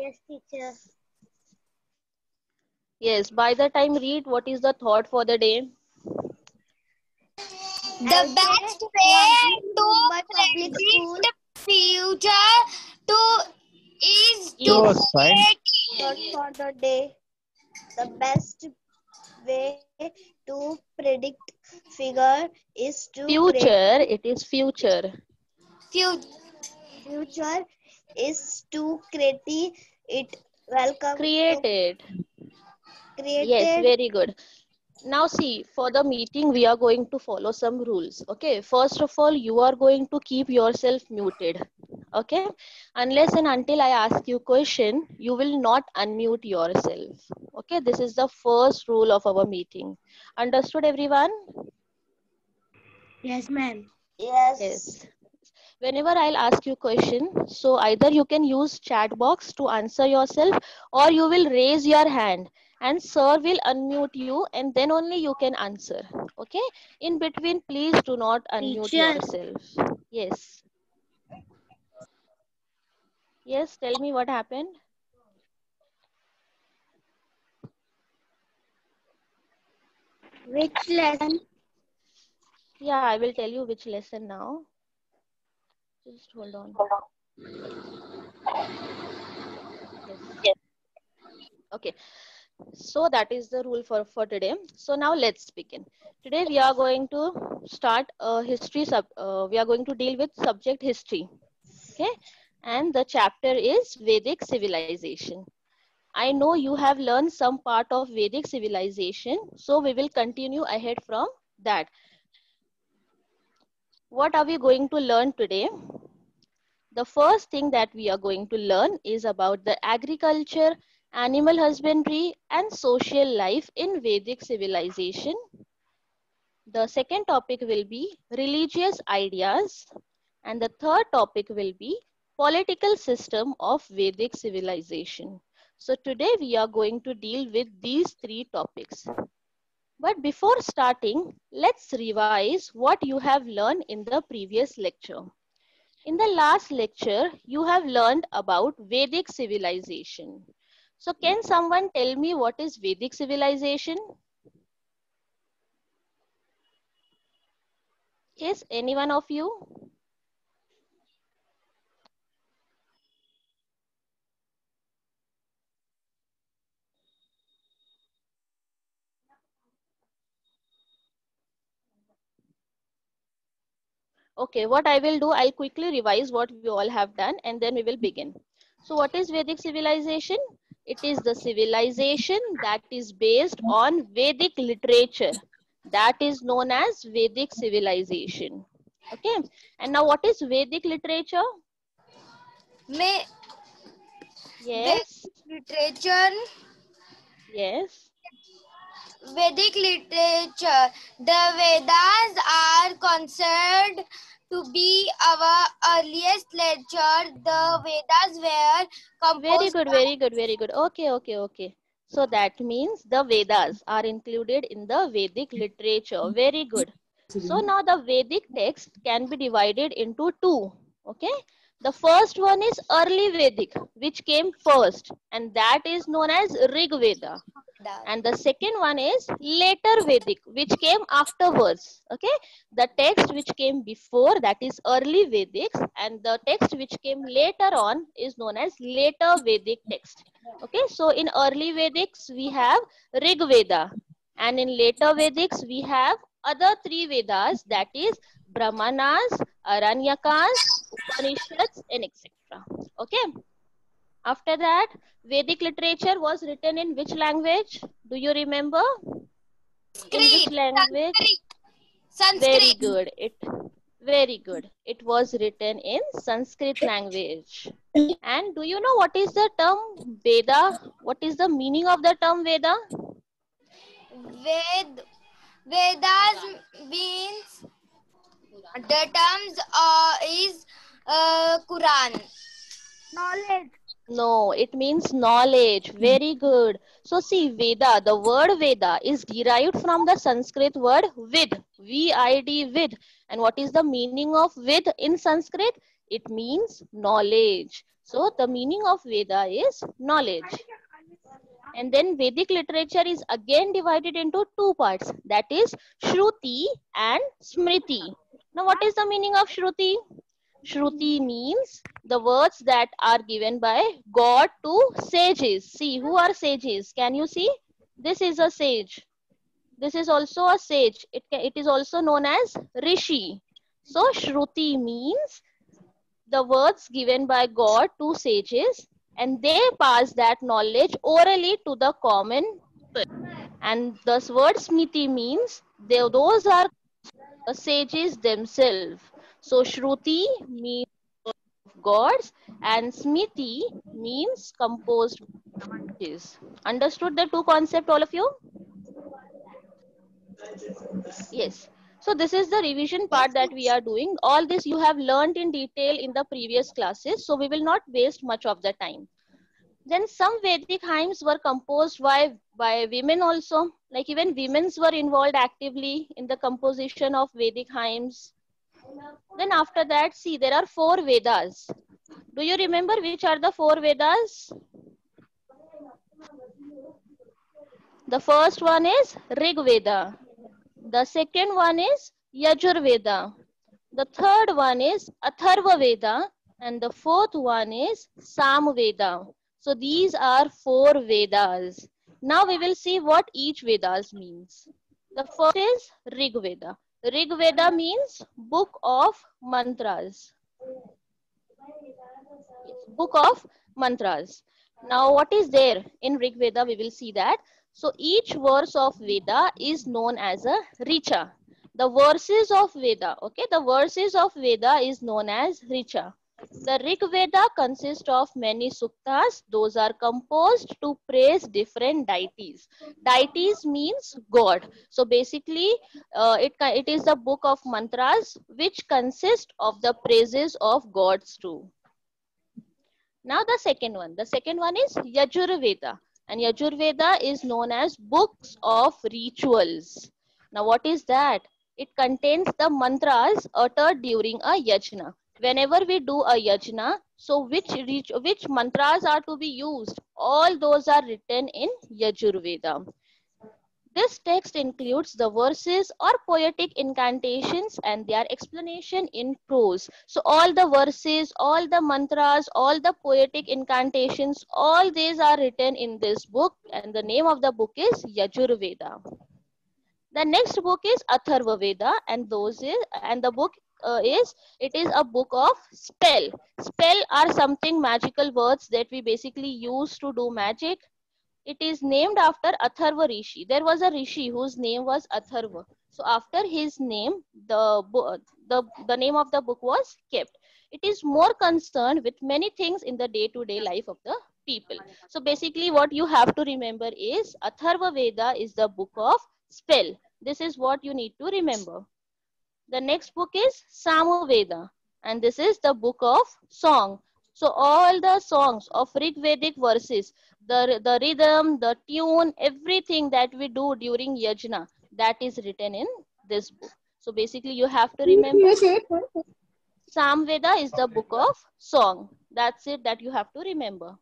Yes, teacher. Yes, by the time read, what is the thought for the day? The best way to predict future to is to Is Sign. Thought for the day. The best way to predict figure is to future, it is future. future is to create it. Welcome to Created. Yes, created. very good. Now see, for the meeting, we are going to follow some rules. Okay, first of all, you are going to keep yourself muted. Okay, unless and until I ask you question, you will not unmute yourself. Okay, this is the first rule of our meeting. Understood, everyone? Yes, ma'am. Yes. Yes. Whenever I'll ask you question, so either you can use chat box to answer yourself, or you will raise your hand and sir will unmute you, and then only you can answer. Okay, in between please do not unmute Teacher, yourself. Yes, yes, tell me what happened. which lesson? Yeah, I will tell you which lesson now. Just hold on. Yes. Okay, so that is the rule for today. So now let's begin. Today we are going to start a history we are going to deal with subject history. Okay, and the chapter is Vedic civilization. I know you have learned some part of Vedic civilization, so we will continue ahead from that. What are we going to learn today? The first thing that we are going to learn is about the agriculture, animal husbandry, and social life in Vedic civilization. The second topic will be religious ideas, and the third topic will be political system of Vedic civilization. So today we are going to deal with these three topics. But before starting, let's revise what you have learned in the previous lecture. In the last lecture, you have learned about Vedic civilization. So can someone tell me what is Vedic civilization? Yes, any one of you? Okay, what I will do, I'll quickly revise what we all have done and then we will begin. So what is Vedic civilization? It is the civilization that is based on Vedic literature. That is known as Vedic civilization. Okay, and now what is Vedic literature? May Yes, literature. yes. Vedic literature. The Vedas are considered to be our earliest literature. The Vedas were Very composed good, very good, very good. Okay, okay, okay. So that means the Vedas are included in the Vedic literature. Very good. So now the Vedic text can be divided into two. Okay. The first one is early Vedic, which came first, and that is known as Rig Veda. by And the second one is later Vedic, which came afterwards. Okay, the text which came before, that is early Vedics, and the text which came later on is known as later Vedic text. Okay, so in early Vedics we have Rig Veda, and in later Vedics we have other three Vedas, that is Brahmanas, Aranyakas, Upanishads, and etc. Okay. After that, Vedic literature was written in which language? Do you remember? In which language? Very Sanskrit. good. Very good. It was written in Sanskrit language. And do you know what is the term Veda? What is the meaning of the term Veda? Vedas means the terms is Quran. Knowledge. No, it means knowledge. Very good. So see, Veda, the word Veda is derived from the Sanskrit word Vid, V-I-D, Vid. And what is the meaning of Vid in Sanskrit? It means knowledge. So the meaning of Veda is knowledge. And then Vedic literature is again divided into two parts, that is Shruti and Smriti. Now what is the meaning of Shruti? Shruti means the words that are given by God to sages. See, who are sages? Can you see? This is a sage. This is also a sage. It is also known as Rishi. So Shruti means the words given by God to sages, and they pass that knowledge orally to the common people. And this word Smriti means those are the sages themselves. So Shruti means gods and Smriti means composed sages. Understood the two concepts, all of you? Yes. So this is the revision part that we are doing. All this you have learned in detail in the previous classes, so we will not waste much of the time. Then some Vedic hymns were composed by women also. Like even women were involved actively in the composition of Vedic hymns. Then after that, see, there are 4 Vedas. Do you remember which are the 4 Vedas? The first one is Rig Veda. The second one is Yajur Veda. The third one is Atharva Veda. And the fourth one is Sam Veda. So these are 4 Vedas. Now we will see what each Vedas means. The first is Rig Veda. Rig Veda means book of mantras. Yes, book of mantras. Now what is there in Rig Veda? We will see that. So each verse of Veda is known as a Richa. The verses of Veda, okay, the verses of Veda is known as Richa. The Rig Veda consists of many suktas. Those are composed to praise different deities. Deities means God. So basically, it is a book of mantras which consist of the praises of gods too. Now the second one is Yajur Veda, and Yajur Veda is known as books of rituals. Now what is that? It contains the mantras uttered during a yajna. Whenever we do a yajna, so which mantras are to be used? All those are written in Yajur Veda. This text includes the verses or poetic incantations and their explanation in prose. So all the verses, all the mantras, all the poetic incantations, all these are written in this book, and the name of the book is Yajur Veda. The next book is Atharva Veda, and the book it is a book of spell. Spell are something magical words that we basically use to do magic. It is named after Atharva Rishi. There was a Rishi whose name was Atharva. So after his name, the name of the book was kept. It is more concerned with many things in the day-to-day life of the people. So basically what you have to remember is Atharva Veda is the book of spell. This is what you need to remember. The next book is Samu Veda, and this is the book of song. So all the songs of Rig Vedic verses, the rhythm, the tune, everything that we do during yajna, that is written in this book. So basically you have to remember Sam Veda is the book of song. That's it that you have to remember.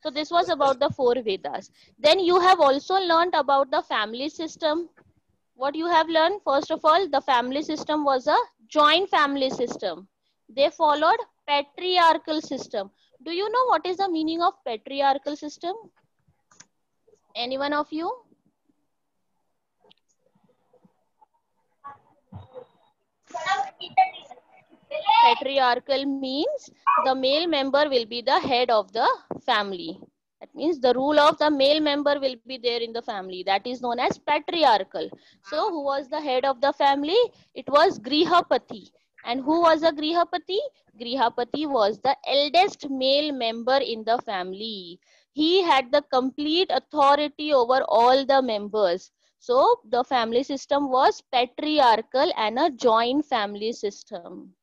So this was about the 4 Vedas. Then you have also learned about the family system. What you have learned? First of all, the family system was a joint family system. They followed patriarchal system. Do you know what is the meaning of patriarchal system? Any one of you? Patriarchal means the male member will be the head of the family. That means the rule of the male member will be there in the family. That is known as patriarchal. So who was the head of the family? It was Grihapati. And who was a Grihapati? Grihapati was the eldest male member in the family. He had the complete authority over all the members. So the family system was patriarchal and a joint family system.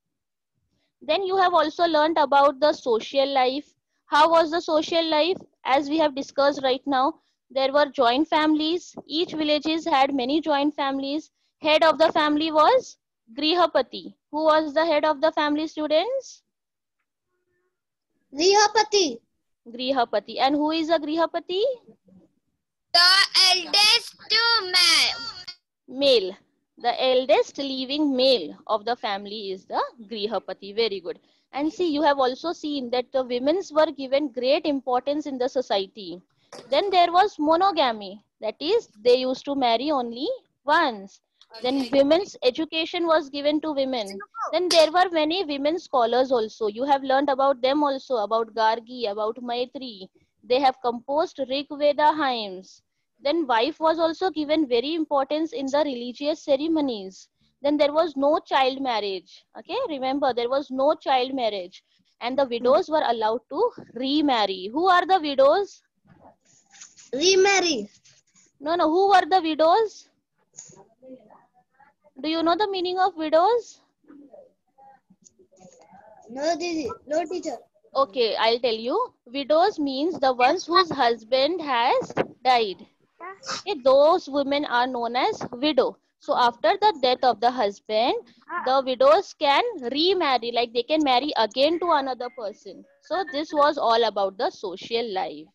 Then you have also learned about the social life. How was the social life? As we have discussed right now, there were joint families. Each villages had many joint families. Head of the family was Grihapati. Who was the head of the family, students? Grihapati. Grihapati. And who is a Grihapati? The eldest man. Male. The eldest living male of the family is the Grihapati. Very good. And see, you have also seen that the women's were given great importance in the society. Then there was monogamy. That is, they used to marry only once. Then women's education was given to women. Then there were many women scholars also. You have learned about them also, about Gargi, about Maitri. They have composed Rig Veda hymns. Then wife was also given very importance in the religious ceremonies. Then there was no child marriage. Okay, remember there was no child marriage. And the widows were allowed to remarry. Who are the widows? Remarry. No, who were the widows? Do you know the meaning of widows? No, Didi. No, teacher. Okay, I'll tell you. Widows means the ones whose husband has died. Okay, those women are known as widow. So after the death of the husband, the widows can remarry, like they can marry again to another person. So this was all about the social life.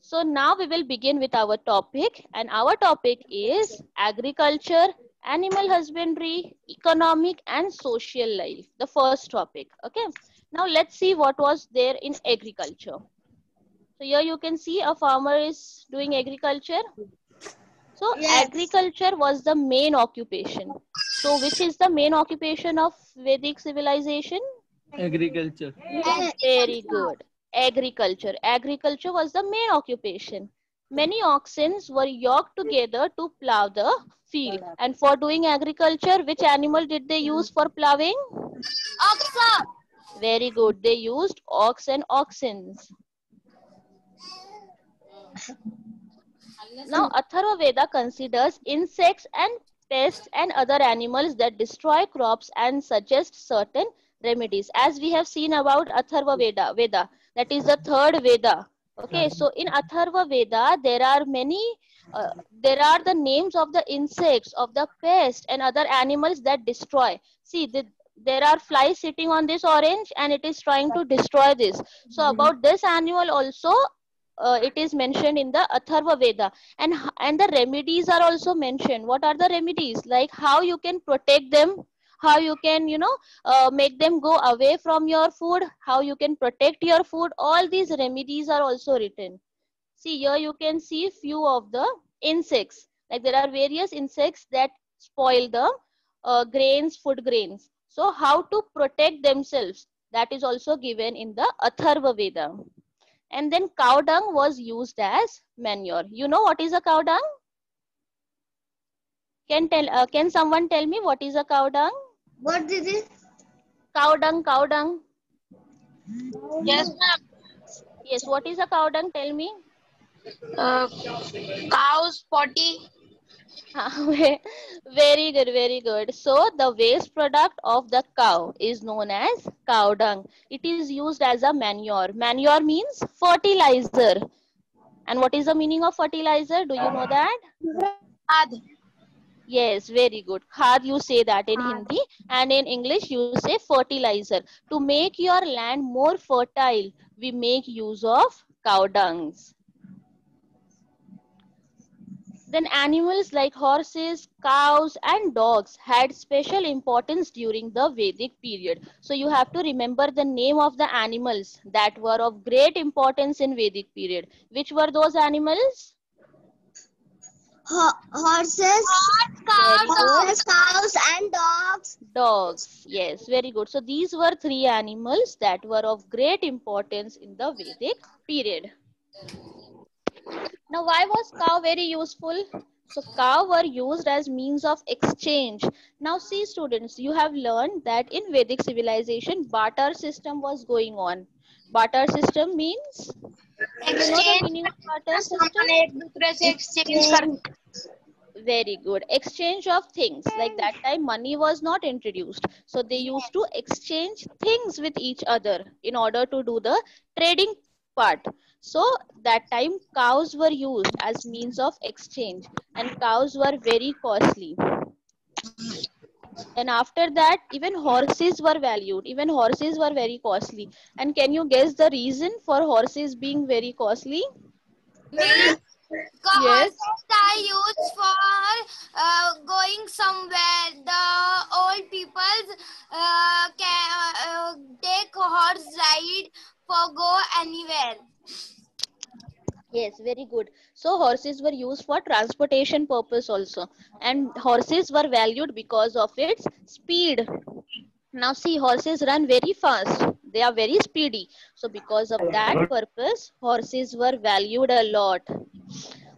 So now we will begin with our topic, and our topic is agriculture, animal husbandry, economic and social life. The first topic. Okay. Now let's see what was there in agriculture. So here you can see a farmer is doing agriculture. So Yes. agriculture was the main occupation. So which is the main occupation of Vedic civilization? Agriculture. Very good. Agriculture. Agriculture was the main occupation. Many oxen were yoked together to plow the field. And for doing agriculture, which animal did they use for plowing? Oxa. Very good. They used ox and oxens. Now, Atharva Veda considers insects and pests and other animals that destroy crops and suggests certain remedies. As we have seen about Atharva Veda, that is the third Veda. Okay, so in Atharva Veda, there are there are the names of the insects, of the pests and other animals that destroy. See, there are flies sitting on this orange and it is trying to destroy this. So about this animal also, it is mentioned in the Atharva Veda, and the remedies are also mentioned. What are the remedies? Like how you can protect them, how you can make them go away from your food, how you can protect your food. All these remedies are also written. See, here you can see few of the insects. Like there are various insects that spoil the grains, food grains. So how to protect themselves, that is also given in the Atharva Veda. And then cow dung was used as manure. You know what is a cow dung? Can someone tell me what is a cow dung? What, Didi? Cow dung, cow dung. Yes, ma'am. Yes, what is a cow dung? Tell me. Cow's potty. Very good, very good. So the waste product of the cow is known as cow dung. It is used as a manure. Manure means fertilizer. And what is the meaning of fertilizer? Do you know that? Khad. Yes, very good. Khad, you say that in Hindi, and in English you say fertilizer. To make your land more fertile, we make use of cow dungs. Then animals like horses, cows and dogs had special importance during the Vedic period. So you have to remember the name of the animals that were of great importance in Vedic period. Which were those animals? Horses, cows, and dogs. Dogs. Yes, very good. So these were three animals that were of great importance in the Vedic period. Now, why was cow very useful? So cow were used as means of exchange. Now see students, you have learned that in Vedic civilization, barter system was going on. Barter system means? Do you know the meaning of barter system? Very good. Exchange of things. Like that time money was not introduced. So they used to exchange things with each other in order to do the trading part. So that time cows were used as means of exchange, and cows were very costly. And after that, even horses were valued. Even horses were very costly. And can you guess the reason for horses being very costly? Means Yes. horses are used for going somewhere. The old people can take horse ride for go anywhere. Yes, very good. So horses were used for transportation purpose also. And horses were valued because of its speed. Now see, horses run very fast. They are very speedy. So because of that purpose, horses were valued a lot.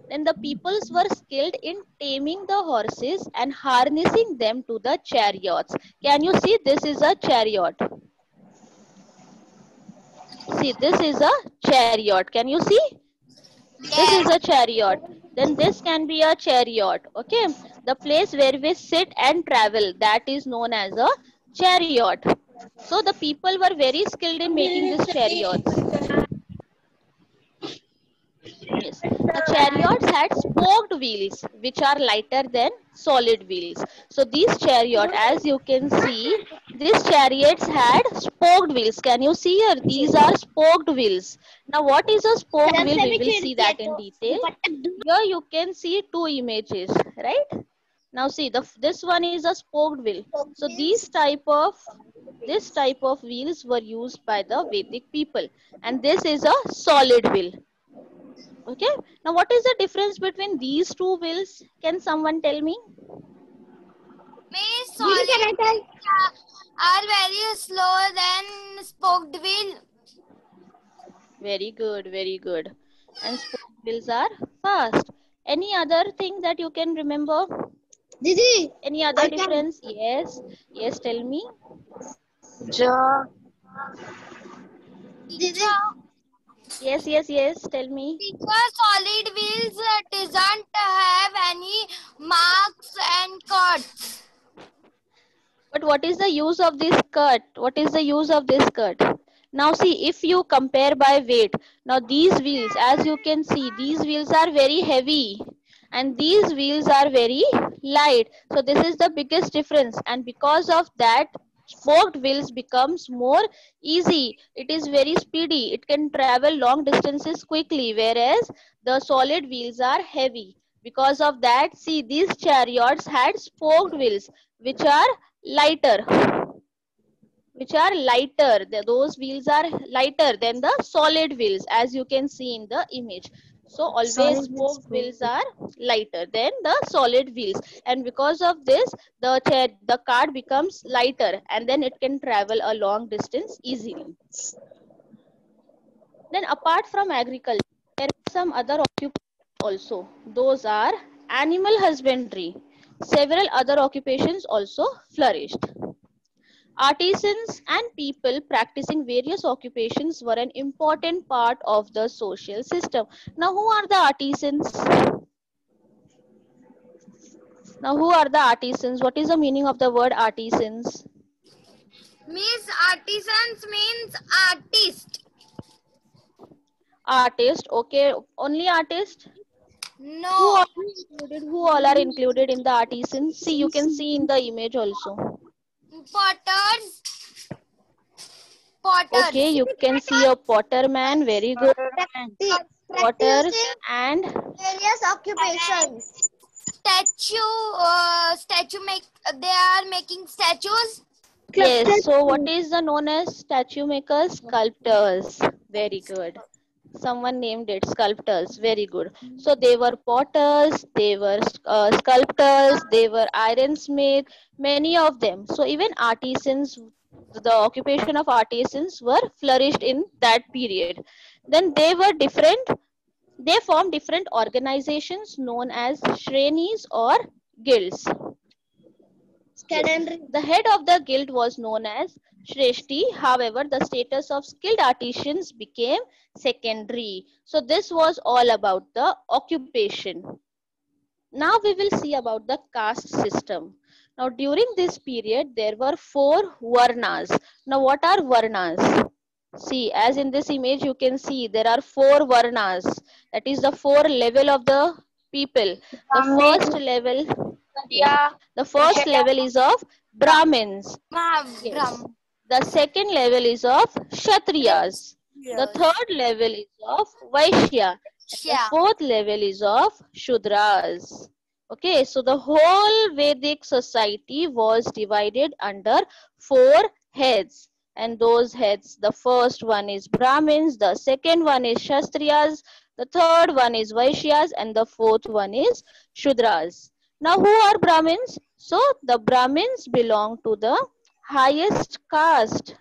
Then the peoples were skilled in taming the horses and harnessing them to the chariots. Can you see, this is a chariot? See, this is a chariot. Can you see? This is Yes. a chariot. Then this can be a chariot. Okay. The place where we sit and travel, that is known as a chariot. So the people were very skilled in making these chariots. Yes. Now chariots had spoked wheels, which are lighter than solid wheels. So these chariot, as you can see, these chariots had spoked wheels. Can you see here? These are spoked wheels. Now what is a spoked wheel? We will see that in detail. Here you can see two images, right? Now see, this one is a spoked wheel. So this type of wheels were used by the Vedic people, and this is a solid wheel. Okay. Now what is the difference between these two wheels? Can someone tell me? Means solid are very slow than spoked wheel. Very good, very good. And spoked wheels are fast. Any other thing that you can remember? Didi, Any other difference? Yes. Yes, tell me. Didi, Yes, tell me. Teacher, solid wheels doesn't have any marks and cuts. But what is the use of this cut? What is the use of this cut? Now see, if you compare by weight, now these wheels, as you can see, these wheels are very heavy and these wheels are very light. So this is the biggest difference, and because of that, spoked wheels becomes more easy. It is very speedy. It can travel long distances quickly, whereas the solid wheels are heavy. Because of that, see, these chariots had spoked wheels, which are lighter. Those wheels are lighter than the solid wheels, as you can see in the image. So always spoked wheels are lighter than the solid wheels, and because of this, the cart becomes lighter, and then it can travel a long distance easily. Then apart from agriculture, there are some other occupations also. Those are animal husbandry. Several other occupations also flourished. Artisans and people practicing various occupations were an important part of the social system. Now, who are the artisans? Now, who are the artisans? What is the meaning of the word artisans? Means artisans means artist. Artist, okay. Only artist? No. Who all are included in the artisans? See, you can see in the image also. Potters. Okay, you can see a potter man. Very good. Potters and various occupations. Statue make. They are making statues. yes. So what is the known as statue makers? Sculptors. Very good. Someone named it sculptors. Very good. So they were potters, they were sculptors, they were ironsmith, many of them. So even artisans, the occupation of artisans were flourished in that period. Then they formed different organizations known as shrenis or guilds. Yes. The head of the guild was known as Shreshti. However, the status of skilled artisans became secondary. So this was all about the occupation. Now we will see about the caste system. Now during this period, there were 4 varnas. Now what are varnas? See, as in this image, you can see there are 4 varnas. That is the 4 level of the people. The first level, yes, the first level is of Brahmins. Yes. Brahm. The second level is of Kshatriyas. The Yes. third level is of Vaishya. And the Shya. fourth level is of Shudras. Okay, so the whole Vedic society was divided under 4 heads. And those heads, the first one is Brahmins, the second one is Kshatriyas, the third one is Vaishyas, and the fourth one is Shudras. Now, who are Brahmins? So, the Brahmins belong to the highest caste.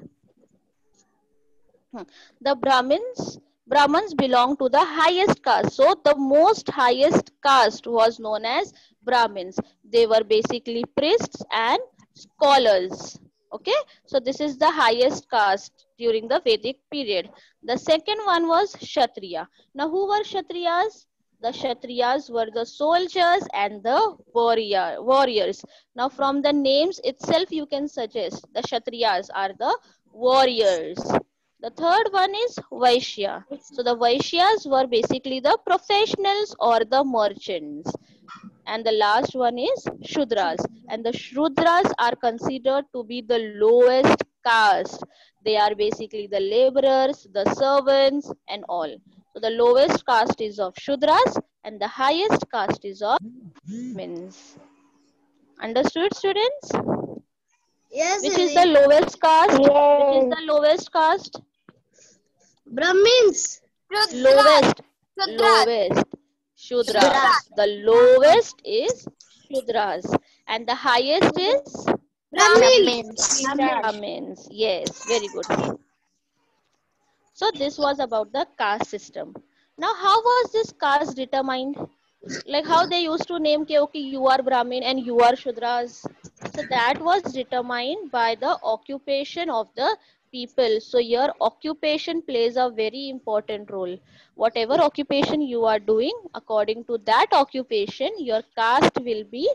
The Brahmins belong to the highest caste. So the most highest caste was known as Brahmins. They were basically priests and scholars. Okay, so this is the highest caste during the Vedic period. The second one was Kshatriya. Now, who were Kshatriyas? The Kshatriyas were the soldiers and the warriors. Now, from the names itself, you can suggest the Kshatriyas are the warriors. The third one is Vaishya. So the Vaishyas were basically the professionals or the merchants. And the last one is Shudras. And the Shudras are considered to be the lowest caste. They are basically the laborers, the servants, and all. So the lowest caste is of Shudras and the highest caste is of Brahmins. Understood, students? Yes, Which is the Didi. lowest caste? Which is the lowest caste? Brahmins. Lowest. Shudras. Shudras. The lowest is Shudras. And the highest is Brahmins. Brahmins. Yes, very good. So this was about the caste system. Now, how was this caste determined? Like how they used to name ke, okay, you are Brahmin and you are Shudras. So that was determined by the occupation of the people. So your occupation plays a very important role. Whatever occupation you are doing, according to that occupation, your caste will be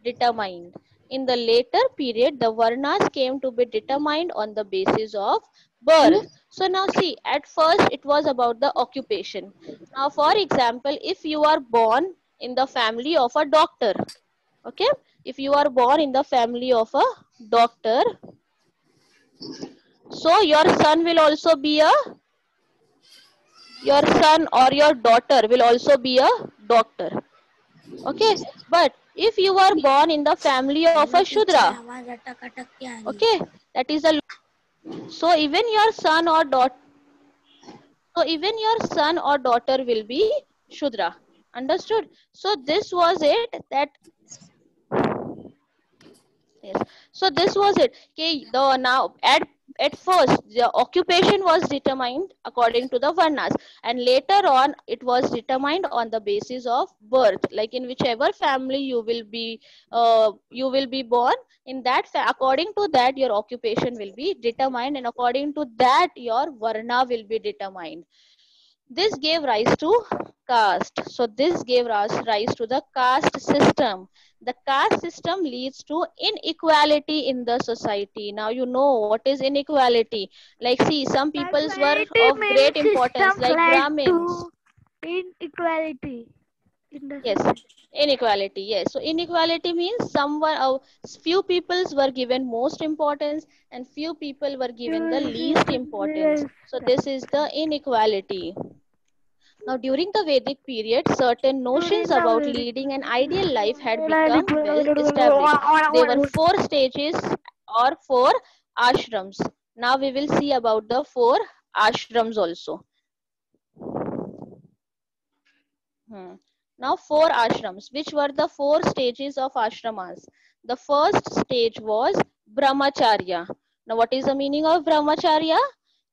determined. In the later period, the Varnas came to be determined on the basis of birth. So now see, at first it was about the occupation. Now, for example, if you are born in the family of a doctor, okay, if you are born in the family of a doctor, so your son will also be a, your son or your daughter will also be a doctor, okay. But if you are born in the family of a Shudra, okay, that is a, so even your son or daughter, so even your son or daughter will be Shudra. Understood? So this was it that, yes. So this was it. Okay, the now at first the occupation was determined according to the Varnas, and later on it was determined on the basis of birth. Like in whichever family you will be born, in that according to that your occupation will be determined, and according to that your Varna will be determined. This gave rise to caste. So this gave rise to the caste system. The caste system leads to inequality in the society. Now you know what is inequality. Like see, some peoples were Equality of great means importance, system like led Brahmins. to inequality in the Yes, society. inequality. Yes, so inequality means someone, few peoples were given most importance, and few people were given the least importance. So this is the inequality. Now, during the Vedic period, certain notions During the about Vedic leading an period, ideal life had become well established. There were 4 stages or 4 ashrams. Now we will see about the 4 ashrams also. Now 4 ashrams. Which were the 4 stages of ashramas? The first stage was brahmacharya. Now what is the meaning of brahmacharya?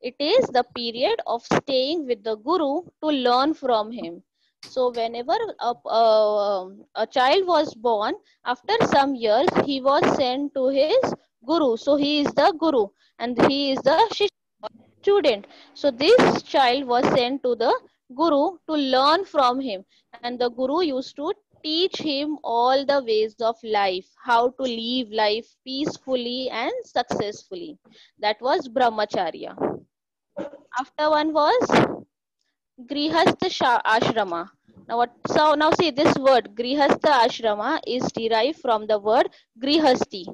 It is the period of staying with the guru to learn from him. So whenever a child was born, after some years he was sent to his guru. So he is the guru and he is the student. So this child was sent to the guru to learn from him, and the guru used to teach him all the ways of life, how to live life peacefully and successfully. That was brahmacharya. After one was grihastha ashrama. Now what, so now see, this word grihastha ashrama is derived from the word grihasti,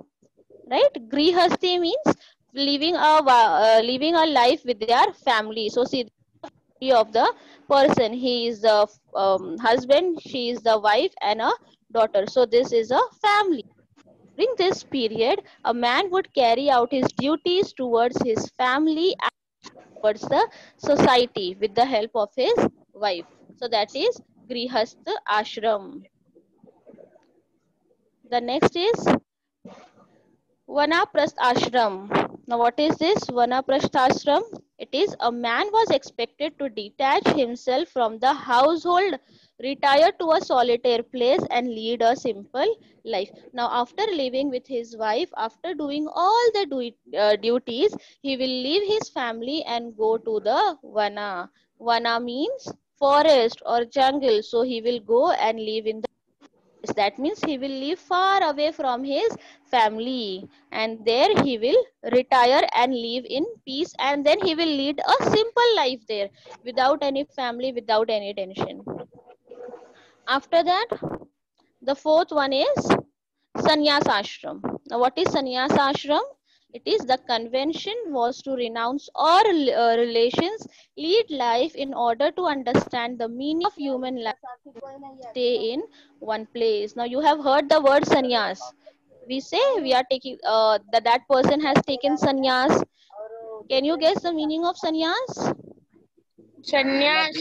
right? Grihasti means living a life with their family. So see of the person, he is the husband, she is the wife, and a daughter. So this is a family. During this period, a man would carry out his duties towards his family and towards the society with the help of his wife. So that is grihastha ashram. The next is Vanaprasth ashram. Now, what is this Vanaprasth ashram? It is a man was expected to detach himself from the household, retire to a solitary place, and lead a simple life. Now, after living with his wife, after doing all the duties, he will leave his family and go to the Vana. Vana means forest or jungle. So, he will go and live in the that means he will live far away from his family, and there he will retire and live in peace, and then he will lead a simple life there without any family, without any tension. After that, the fourth one is sannyas ashram. Now, what is sannyas ashram? It is the convention was to renounce all relations, lead life in order to understand the meaning of human life, stay in one place. Now, you have heard the word sannyas. We say we are taking that person has taken sannyas. Can you guess the meaning of sannyas? Sannyas.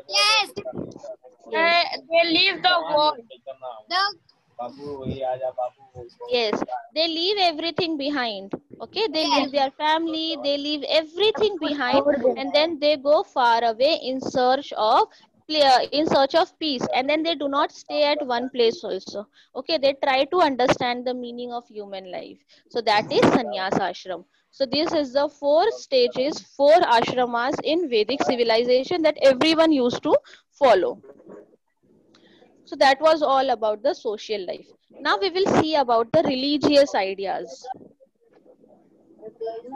Yes. Yes. They leave the world. Yes, they leave everything behind. Okay, they Yes. leave their family, they leave everything behind, and then they go far away in search of peace, and then they do not stay at one place also. Okay, they try to understand the meaning of human life. So that is sannyas ashram. So this is the four stages, four ashramas in Vedic civilization that everyone used to follow. So that was all about the social life. Now we will see about the religious ideas.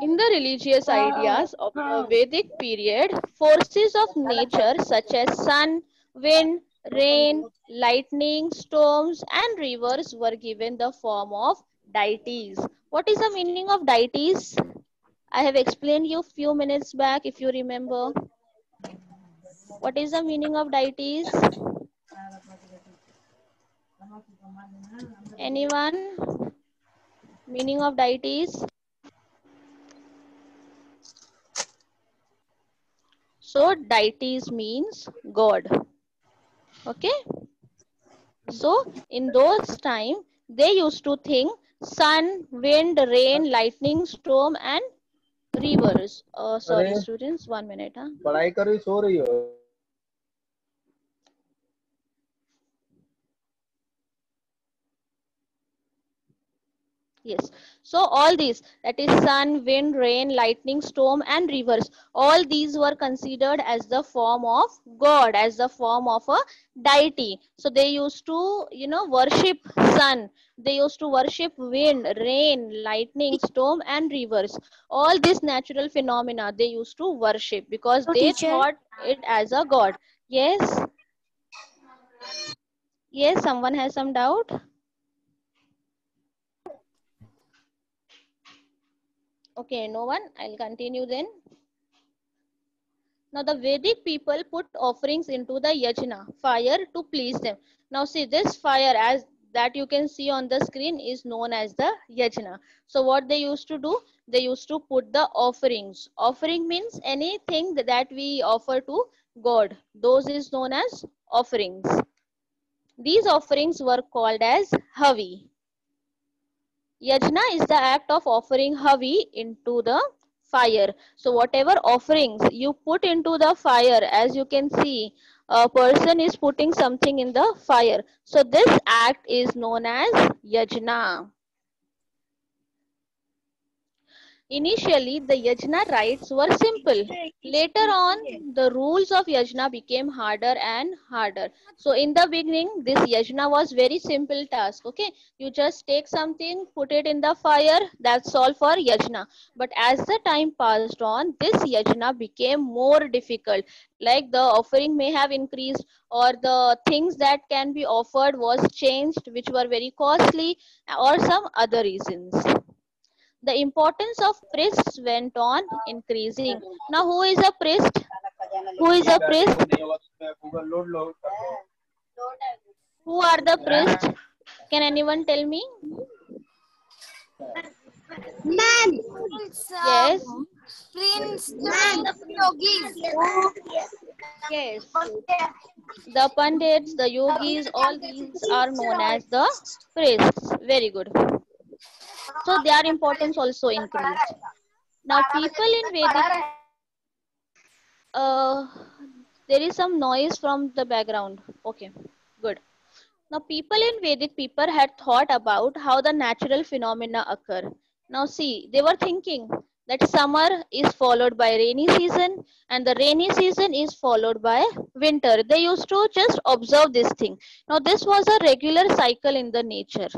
In the religious ideas of the Vedic period, forces of nature such as sun, wind, rain, lightning, storms, and rivers were given the form of deities. What is the meaning of deities? I have explained you few minutes back if you remember. What is the meaning of deities? Anyone? Meaning of deities? So deities means God. Okay. So in those time they used to think sun, wind, rain, lightning, storm, and rivers. Sorry, students, 1 minute. पढ़ाई कर रही सो रही हो Yes. So all these, that is sun, wind, rain, lightning, storm, and rivers, all these were considered as the form of God, as the form of a deity. So they used to, worship sun. They used to worship wind, rain, lightning, storm, and rivers. All these natural phenomena they used to worship because So they teacher, thought it as a God. Yes. Yes, someone has some doubt? Okay, no one. I'll continue then. Now the Vedic people put offerings into the yajna, fire, to please them. Now see, this fire as that you can see on the screen is known as the yajna. So what they used to do? They used to put the offerings. Offering means anything that we offer to God. Those is known as offerings. These offerings were called as havi. Yajna is the act of offering havi into the fire. So whatever offerings you put into the fire, as you can see, a person is putting something in the fire. So this act is known as yajna. Initially, the yajna rites were simple. Later on, the rules of yajna became harder and harder. So in the beginning, this yajna was very simple task. Okay, you just take something, put it in the fire. That's all for yajna. But as the time passed on, this yajna became more difficult. Like the offering may have increased, or the things that can be offered was changed, which were very costly, or some other reasons. The importance of priests went on increasing. Now, who is a priest? Who is a priest? Who are the priests? Can anyone tell me? Ma'am. Yes. Prince, yogis. Yes. The pandits, the yogis, all these are known as the priests. Very good. So their importance also increased. Now, people in Vedic, there is some noise from the background. Okay, good. Now, people in Vedic people had thought about how the natural phenomena occur. Now, see, they were thinking that summer is followed by rainy season and the rainy season is followed by winter. They used to just observe this thing. Now, this was a regular cycle in the nature.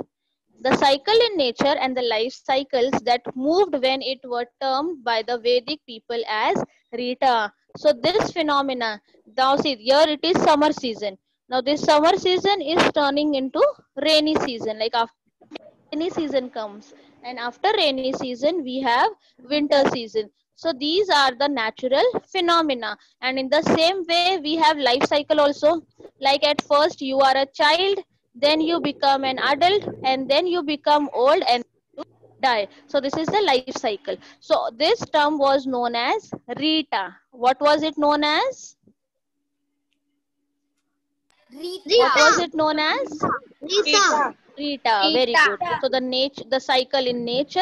The cycle in nature and the life cycles that moved when it were termed by the Vedic people as Rita. So this phenomena, now see, here it is summer season. Now this summer season is turning into rainy season. Like after rainy season comes, and after rainy season we have winter season. So these are the natural phenomena, and in the same way we have life cycle also. Like at first you are a child, then you become an adult, and then you become old and die. So this is the life cycle. So this term was known as Rita. What was it known as? What was it known as? Rita. Rita. Very good. So the cycle in nature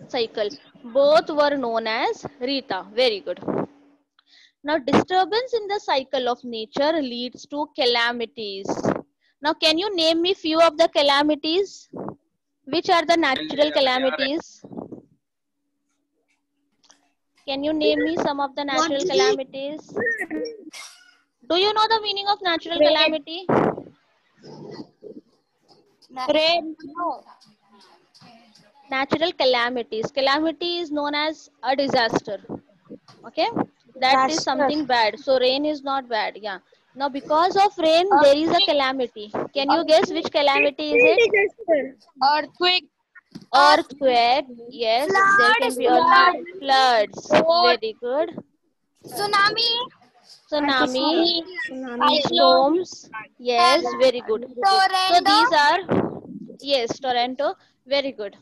cycle, both were known as Rita. Very good. Now, disturbance in the cycle of nature leads to calamities. Now, can you name me few of the calamities? Which are the natural calamities? Can you name me some of the natural calamities? Do you know the meaning of natural calamity? Rain. No. Natural calamities. Calamity is known as a disaster. Okay, that is something bad. So rain is not bad. Yeah. Now because of rain there is a calamity. Can you guess which calamity is it? Earthquake. Earthquake. Yes, there can be earthquake. Floods. Very good. Tsunami. Tsunami. Storms. Yes, very good. So these are, yes, Toronto. Very good.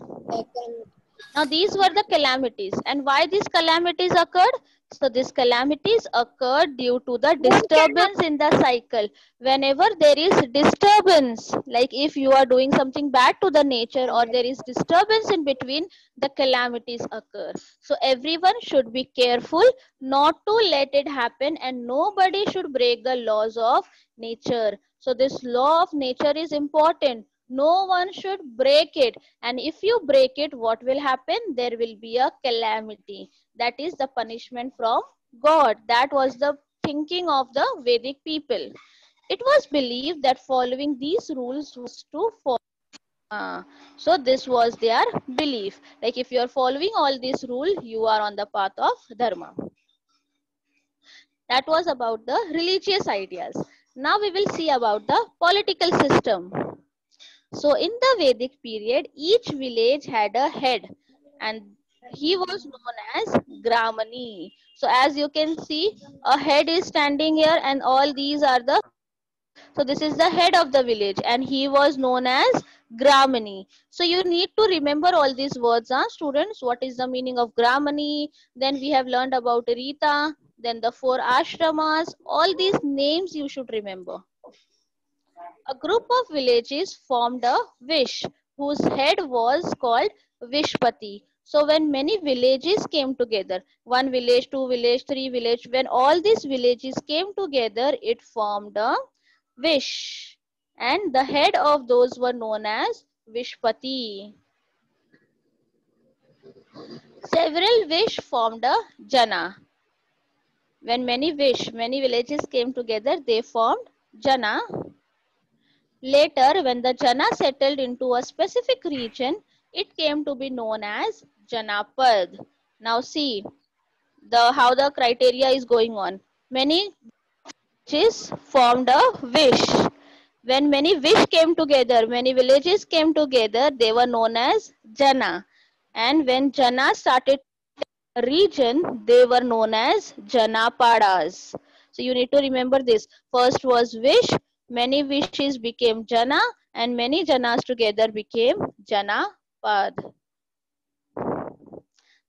Now these were the calamities, and why these calamities occurred? So these calamities occurred due to the disturbance in the cycle. Whenever there is disturbance, like if you are doing something bad to the nature or there is disturbance in between, the calamities occur. So everyone should be careful not to let it happen, and nobody should break the laws of nature. So this law of nature is important. No one should break it, and if you break it, what will happen? There will be a calamity. That is the punishment from God. That was the thinking of the Vedic people. It was believed that following these rules was to follow. So this was their belief. Like if you are following all these rules, you are on the path of dharma. That was about the religious ideas. Now we will see about the political system. So in the Vedic period, each village had a head, and he was known as Gramani. So as you can see, a head is standing here and all these are the, so this is the head of the village and he was known as Gramani. So you need to remember all these words, students. What is the meaning of Gramani? Then we have learned about Rita, then the 4 ashramas. All these names you should remember. A group of villages formed a Vish, whose head was called Vishpati. So when many villages came together, one village, two village, three village, when all these villages came together, it formed a Vish. And the head of those were known as Vishpati. Several Vish formed a Jana. When many villages came together, they formed Jana. Later, when the Jana settled into a specific region, it came to be known as Janapad. Now see how the criteria is going on. Many villages formed a Vish. When many Vish came together, many villages came together, they were known as Jana. And when Jana started a region, they were known as Janapadas. So you need to remember this. First was wish, many wishes became Jana, and many Janas together became Janapad.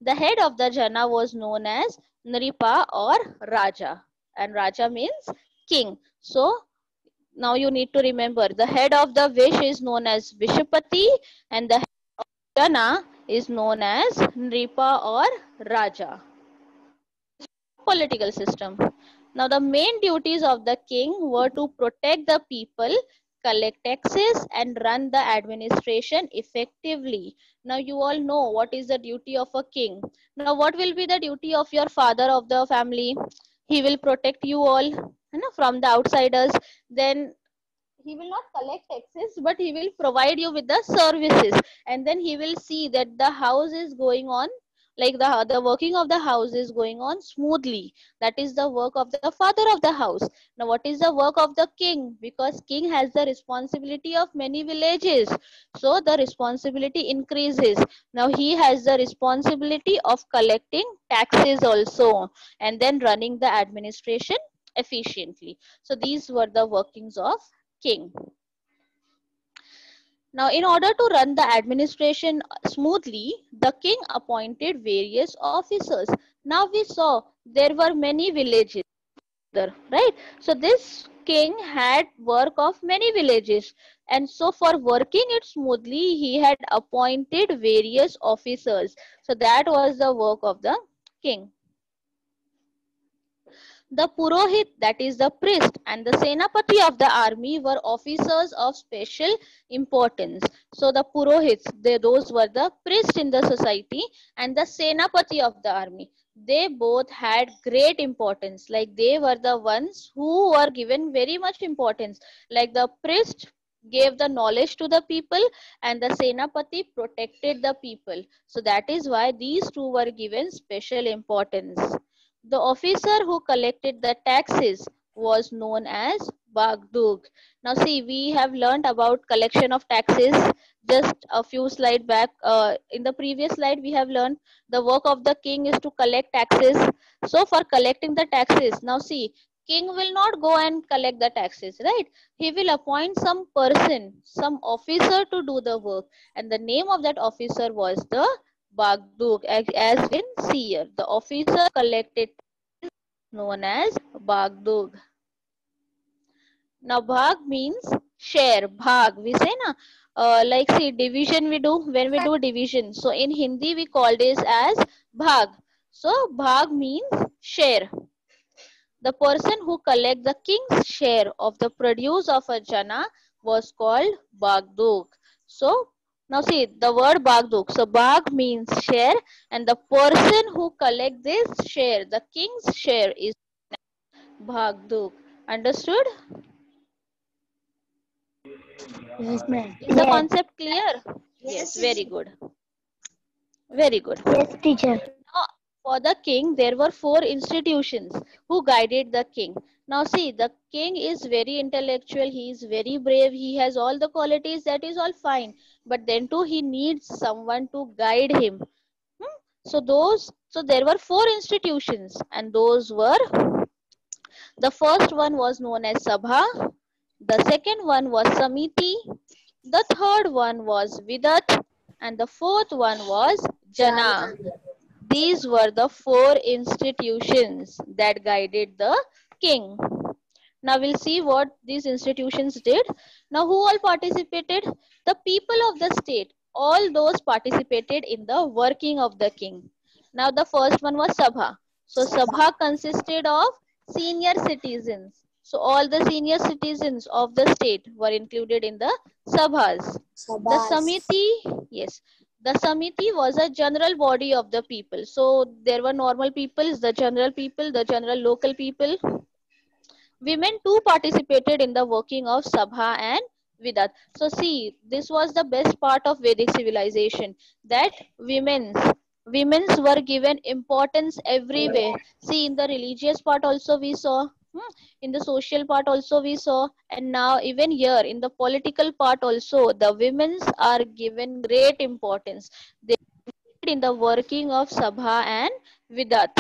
The head of the Jana was known as Nripa or Raja, and Raja means king. So now you need to remember the head of the wish is known as Vishupati, and the head of Jana is known as Nripa or Raja. Political system. Now the main duties of the king were to protect the people, collect taxes and run the administration effectively. Now you all know what is the duty of a king. Now what will be the duty of your father of the family? He will protect you all, from the outsiders. Then he will not collect taxes, but he will provide you with the services, and then he will see that the house is going on, like the working of the house is going on smoothly. That is the work of the father of the house. Now what is the work of the king? Because king has the responsibility of many villages, so the responsibility increases. Now he has the responsibility of collecting taxes also, and then running the administration efficiently. So these were the workings of king. Now, in order to run the administration smoothly, the king appointed various officers. Now we saw there were many villages there, right? So this king had work of many villages, and so for working it smoothly, he had appointed various officers. So that was the work of the king. The Purohit, that is the priest, and the Senapati of the army were officers of special importance. So the Purohits, those were the priests in the society, and the Senapati of the army. They both had great importance. Like they were the ones who were given very much importance. Like the priest gave the knowledge to the people, and the Senapati protected the people. So that is why these two were given special importance. The officer who collected the taxes was known as Bagdug. Now see, we have learned about collection of taxes just a few slides back. In the previous slide, we have learned the work of the king is to collect taxes. So for collecting the taxes, now see, king will not go and collect the taxes, right? He will appoint some person, some officer to do the work, and the name of that officer was the Bagdug, as in seer. The officer collected known as Bagdug. Now Bhag means share. Bhag we say na, like see division we do when we do division. So in Hindi we call this as Bhag. So Bhag means share. The person who collect the king's share of the produce of a jana was called Bagduk. So now see the word Bagduk. So Bag means share, and the person who collect this share, the king's share, is Bagduk. Understood? Yes, ma'am. Is the concept clear? Yes, Yes, very good. Very good. Yes, teacher. Now, for the king, there were 4 institutions who guided the king. Now, see, the king is very intellectual, he is very brave, he has all the qualities, that is all fine. But then, too, he needs someone to guide him. So there were 4 institutions, and those were, the first one was known as Sabha, the second one was Samiti, the third one was Vidat, and the fourth one was Jana. These were the 4 institutions that guided the king. Now we'll see what these institutions did. Now who all participated? The people of the state. All those participated in the working of the king. Now the first one was Sabha. So Sabha consisted of senior citizens. So all the senior citizens of the state were included in the Sabhas. The Samiti, yes. The Samiti was a general body of the people. So there were normal people, the general local people. Women too participated in the working of Sabha and Vidat. So see, this was the best part of Vedic civilization, that women's were given importance everywhere. See, in the religious part also we saw, in the social part also we saw, and now even here in the political part also, the women's are given great importance. in the working of Sabha and Vidat.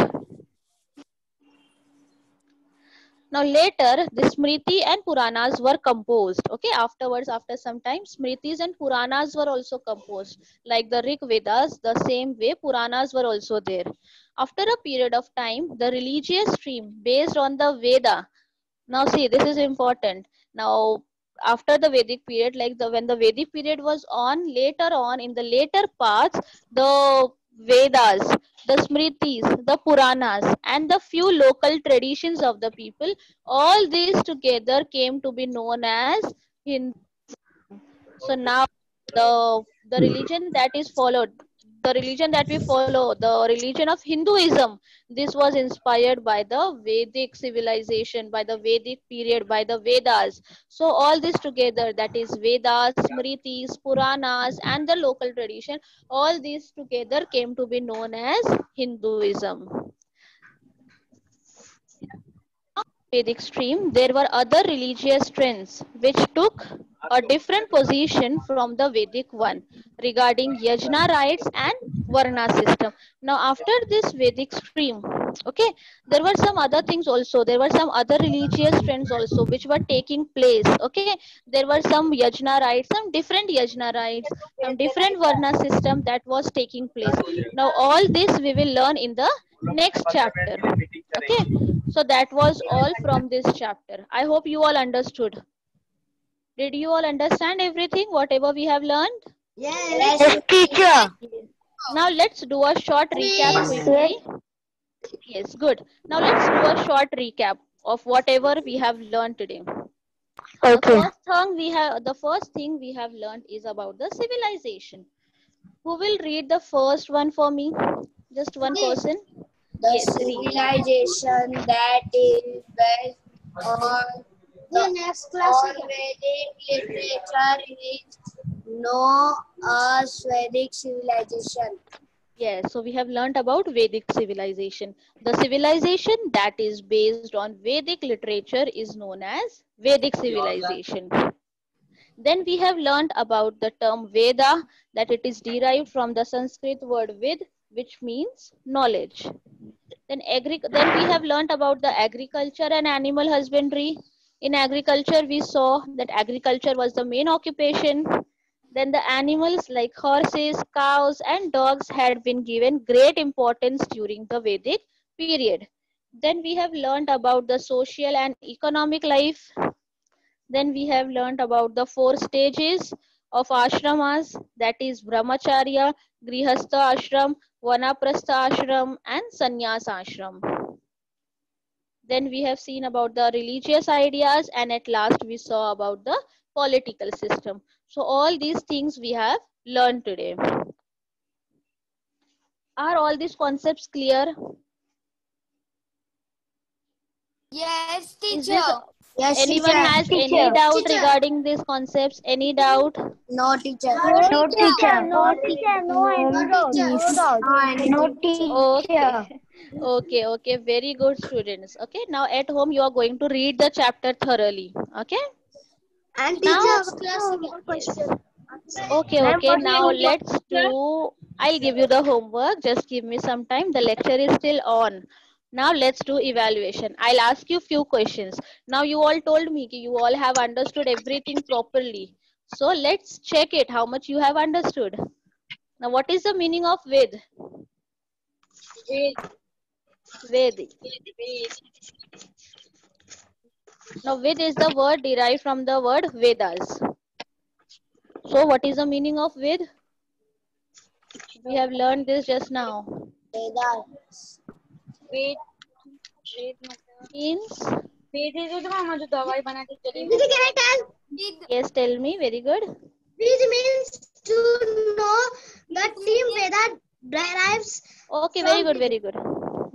Now later, the Smriti and Puranas were composed. Okay, afterwards, after some time, Smritis and Puranas were also composed. Like the Rig Vedas, the same way Puranas were also there. After a period of time, the religious stream based on the Veda. Now see, this is important. Now after the Vedic period, like when the Vedic period was on, later on in the later parts, the Vedas, the Smritis, the Puranas, and the few local traditions of the people, all these together came to be known as Hindu. So now the religion that is followed, the religion that we follow, the religion of Hinduism, this was inspired by the Vedic civilization, by the Vedic period, by the Vedas. So all this together, that is Vedas, Smritis, Puranas, and the local tradition, all these together came to be known as Hinduism. Vedic stream, there were other religious trends which took a different position from the Vedic one regarding yajna rites and varna system. Now after this Vedic stream, okay, there were some other things also. There were some other religious trends also which were taking place. Okay, there were some yajna rites, some different yajna rites, some different varna system that was taking place. Now all this we will learn in the next chapter. Okay, so that was all from this chapter. I hope you all understood. Did you all understand everything, whatever we have learned? Yes. Yes, teacher. Now let's do a short recap quickly. Yes, good. Now let's do a short recap of whatever we have learned today. Okay. The first thing we have learned is about the civilization. Who will read the first one for me? Just one person. The Yes, read. civilization that is based on Vedic literature is known as Vedic civilization. Yes, so we have learned about Vedic civilization. The civilization that is based on Vedic literature is known as Vedic civilization. Then we have learned about the term Veda, that it is derived from the Sanskrit word Vid, which means knowledge. Then we have learned about the agriculture and animal husbandry. In agriculture, we saw that agriculture was the main occupation. Then the animals like horses, cows, and dogs had been given great importance during the Vedic period. Then we have learned about the social and economic life. Then we have learned about the 4 stages of ashramas, that is brahmacharya, grihastha ashram, vanaprastha ashram, and sannyas ashram. Then we have seen about the religious ideas, and at last we saw about the political system. So all these things we have learned today. Are all these concepts clear? Yes, Is teacher. this, anyone has any doubt regarding these concepts? Any doubt? No, teacher. No, teacher. No, teacher. No, No, teacher. Okay, very good, students. Okay, now at home you are going to read the chapter thoroughly. Okay. And Now, teacher, okay, now let's do, I'll give you the homework. Just give me some time. The lecture is still on. Now let's do evaluation. I'll ask you few questions. Now you all told me you all have understood everything properly. So let's check it, how much you have understood. Now what is the meaning of Ved? Ved. Now Ved is the word derived from the word Vedas. So what is the meaning of Ved? We have learned this just now. Ved Means? can I tell? Yes, tell me. Very good. Ved means to know the team Veda derives. Okay, very good, very good.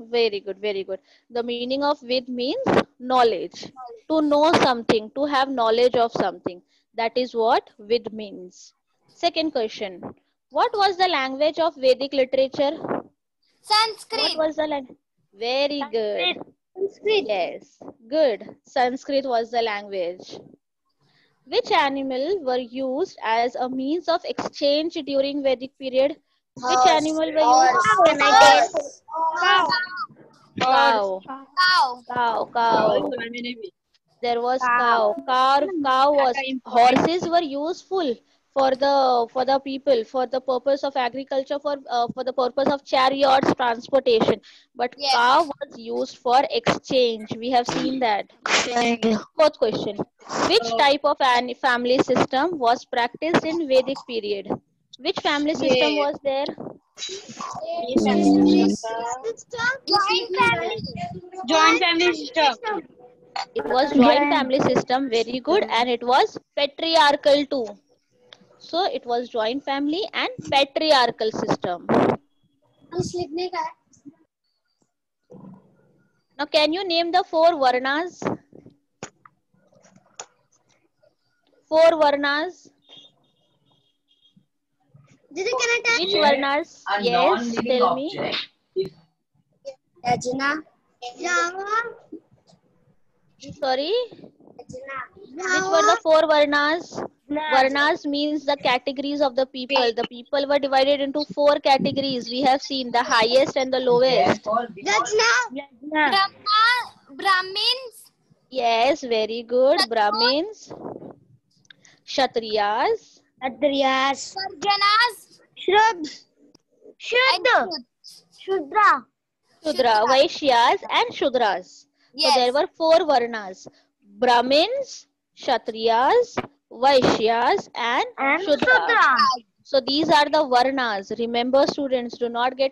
Very good, very good. The meaning of Ved means knowledge. To know something, to have knowledge of something. That is what Ved means. Second question. What was the language of Vedic literature? Sanskrit. What was the language? Very good. Yes, good. Sanskrit was the language. Which animal were used as a means of exchange during Vedic period? Which animal were used? Can I guess? Cow. Cow. Cow. Cow. There was cow. Cow was. Horses were useful for the people, for the purpose of agriculture, for the purpose of chariots transportation. But Yes. cow was used for exchange. We have seen that. Fourth question: which type of family system was practiced in Vedic period? Which family system was there? Joint family system. It was joint family system. Very good. And it was patriarchal too. So it was joint family and patriarchal system. Now can you name the 4 varnas? 4 varnas. Didi, can I tell? Which varnas? Yes, tell me. Yajna. Sorry. Which were the 4 varnas? Varnas means the categories of the people. The people were divided into 4 categories. We have seen the highest and the lowest. Brahmins. Yes, very good. Brahmins, Kshatriyas, Sarjanas. Shudra. Shudra, Vaishyas and Shudras. So there were 4 varnas: Brahmins, Kshatriyas, Vaishyas and Shudras. So these are the varnas. Remember, students, do not get.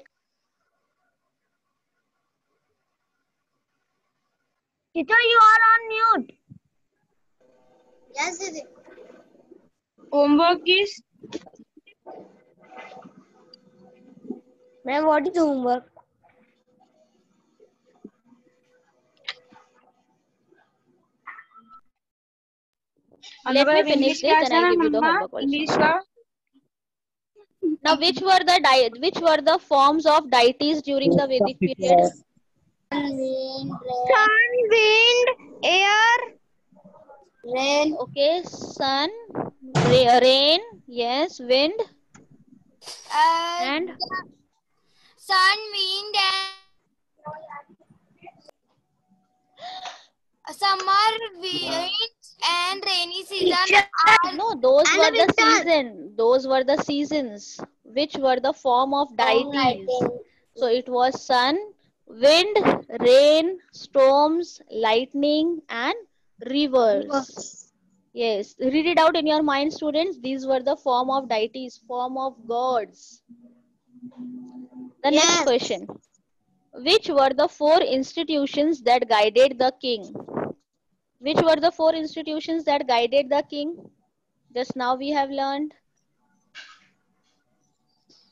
Teacher, you are on mute. Yes, Didi. Homework is Ma'am, what is homework? Let me finish this, then I'll give you the homework also. Now, which were the forms of deities during the Vedic period? Sun, wind, air. Rain. Okay, sun, rain, yes, wind, and sun, wind, and summer, wind, and rainy season. no, those were the season. Those were the seasons. Which were the form of deities? So it was sun, wind, rain, storms, lightning, and rivers. Yes, read it out in your mind, students. These were the form of deities, form of gods. The next question. Which were the 4 institutions that guided the king? Which were the 4 institutions that guided the king? Just now we have learned.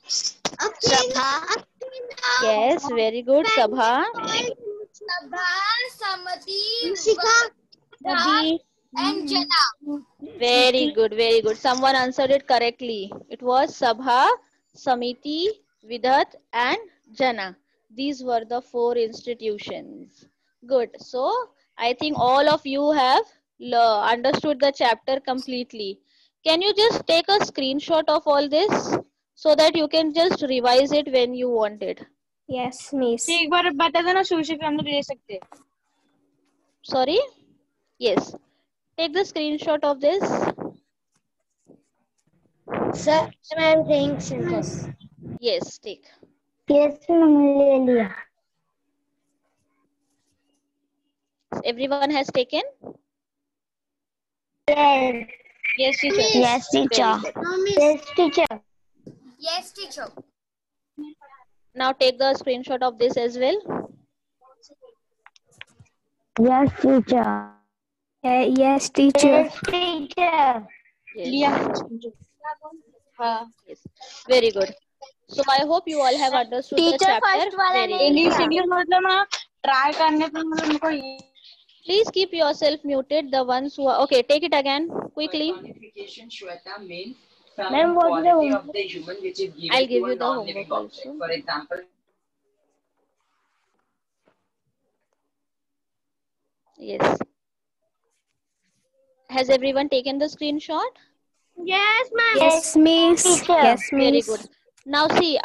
Sabha. Yes, very good. Sabha. Sabha, Samati, Shikha. and Jana. Very good, very good. Someone answered it correctly. It was Sabha, Samiti, Vidhat, and Jana. These were the 4 institutions. Good. So, I think all of you have understood the chapter completely. Can you just take a screenshot of all this so that you can just revise it when you want it? Yes, miss. एक बार बता देना sushi के अंदर ले सकते. Sorry? Yes. Take the screenshot of this. Sir, I am saying sentence. Yes, take. Yes, ma'am. Everyone has taken? Yes. Yes, teacher. Yes, teacher. Yes, teacher. Yes, teacher. Now take the screenshot of this as well. Yes, teacher. Yes, teacher. Yes, teacher. Yes. Yes. Very good. So I hope you all have understood the chapter. Very good. English मतलब ना try करने पे मतलब उनको. Please keep yourself muted. The ones who are okay. Take it again quickly. Ma'am, what is the homework? I'll give you the homework also. For example, Yes. Has everyone taken the screenshot? Yes, ma'am. Yes, miss. Yes, Very miss. good. Now see,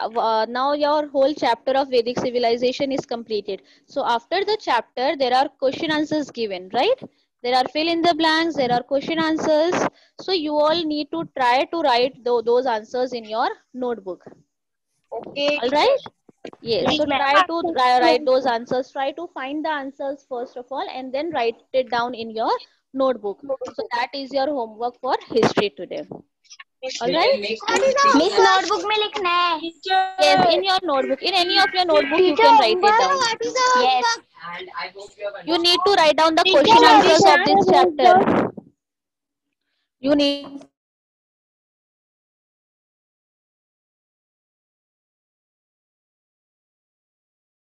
now your whole chapter of Vedic civilization is completed. So after the chapter, there are question answers given, right? There are fill in the blanks, there are question answers. So you all need to try to write those answers in your notebook. Okay, All right? Yes, so try to write those answers. Try to find the answers first of all and then write it down in your notebook. So that is your homework for history today. All right? Miss notebook में लिखना है Yes, in your notebook. In any of your notebook, you can write it down. Yes You need to write down the question answers of this chapter. You need to write down the question answers of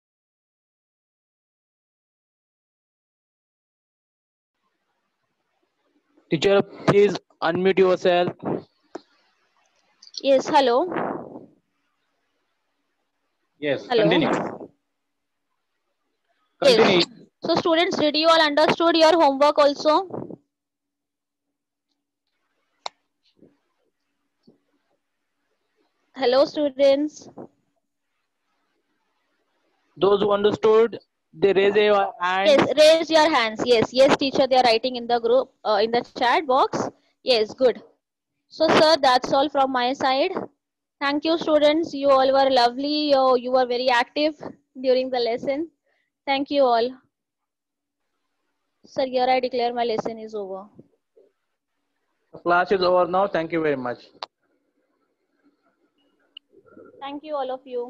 this chapter. Teacher, please unmute yourself. Yes, hello. Yes, Hello. continue. Yes. Continue. So students, did you all understood your homework also? Hello students. Those who understood, they raise your hand. Yes, raise your hands. Yes, yes teacher, they are writing in the group, in the chat box. Yes, good. So sir, that's all from my side. Thank you students. You all were lovely. You were very active during the lesson. Thank you all. Sir, here I declare my lesson is over. The class is over now. Thank you very much. Thank you all of you.